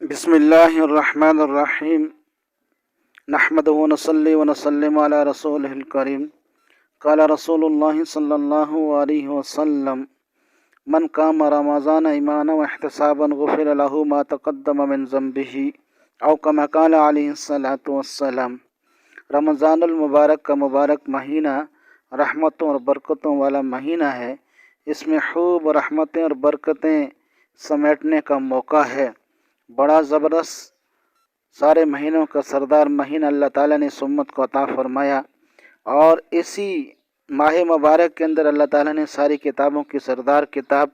बिस्मिल्लाहिर्रहमानिर्रहीम नहमदुहु व नसल्ली व नसल्लिमु अला रसूलिहिल करीम क़ाला रसूलुल्लाहि सल्लल्लाहु अलैहि वसल्लम मन काम रमज़ान ईमानन व इहतिसाबन गुफ़िर लहु मा तक़द्दम मिन ज़ंबिही औ कमा क़ाला अलैहि सलातु वस्सलाम। रमज़ानुल मुबारक का मुबारक महीना रहमतों और बरकतों वाला महीना है। इसमें खूब रहमतें और बरकतें समेटने का मौका है। बड़ा ज़बरदस्त सारे महीनों का सरदार महीना अल्लाह ताला ने इस उम्मत को अता फरमाया और इसी माह मुबारक के अंदर अल्लाह ताला ने सारी किताबों की सरदार किताब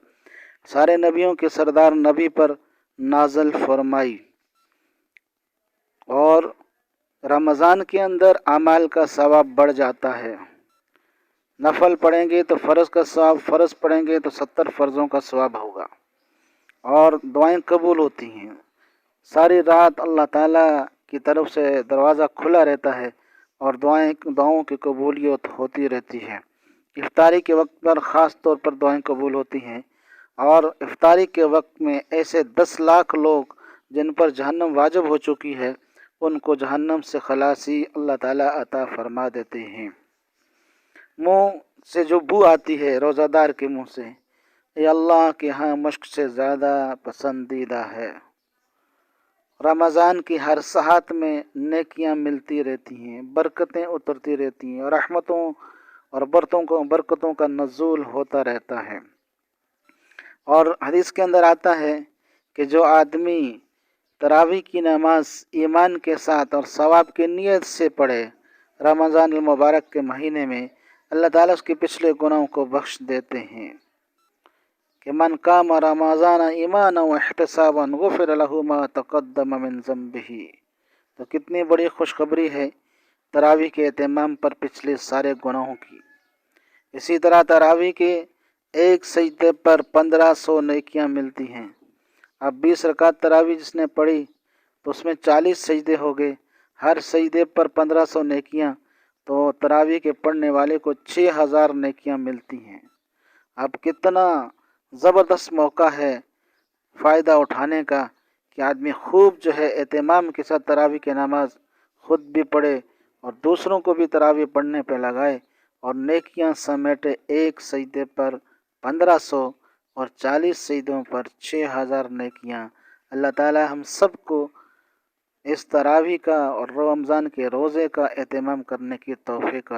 सारे नबियों के सरदार नबी पर नाज़िल फरमाई। और रमज़ान के अंदर अमाल का सवाब बढ़ जाता है। नफल पढ़ेंगे तो फ़र्ज़ का सवाब, फ़र्ज़ पढ़ेंगे तो 70 फ़र्ज़ों का सवाब होगा और दुआएं कबूल होती हैं। सारी रात अल्लाह ताला की तरफ से दरवाज़ा खुला रहता है और दुआओं की कबूलियत होती रहती है। इफ्तारी के वक्त पर ख़ास तौर पर दुआएं कबूल होती हैं और इफ्तारी के वक्त में ऐसे 10 लाख लोग जिन पर जहन्नम वाजिब हो चुकी है उनको जहन्नम से खलासी अल्लाह ताला अता फरमा देते हैं। मुँह से जो बू आती है रोज़ादार के मुँह से, ये अल्लाह के यहाँ मश्क से ज़्यादा पसंदीदा है। रमज़ान की हर साहत में नेकियां मिलती रहती हैं, बरकतें उतरती रहती हैं और रहमतों और बरकतों का नज़ूल होता रहता है। और हदीस के अंदर आता है कि जो आदमी तरावी की नमाज ईमान के साथ और सवाब की नीयत से पढ़े रमज़ान मुबारक के महीने में, अल्लाह ताला उसके पिछले गुनाहों को बख्श देते हैं कि मन काम रमज़ान ईमानन व इहतिसाबन गुफ़िर लहु मा तक़द्दम मिन ज़ंबिही। तो कितनी बड़ी खुशखबरी है तरावी के एहतमाम पर पिछले सारे गुनाहों की। इसी तरह तरावी के एक सजदे पर 1500 नेकियां मिलती हैं। अब 20 रकात तरावी जिसने पढ़ी तो उसमें 40 सजदे हो गए, हर सजदे पर 1500 नेकियां, तो तरावी के पढ़ने वाले को 6000 नेकियां मिलती हैं। अब कितना ज़बरदस्त मौका है फ़ायदा उठाने का कि आदमी खूब जो है एहतमाम के साथ तरावी की नमाज खुद भी पढ़े और दूसरों को भी तरावी पढ़ने पे लगाए और नेकियां समेटे। एक सजदे पर 1500 और 40 सजदों पर 6000 नेकियां। अल्लाह ताला हम सबको इस तरावी का और रमज़ान के रोज़े का एहतमाम करने की तौफीक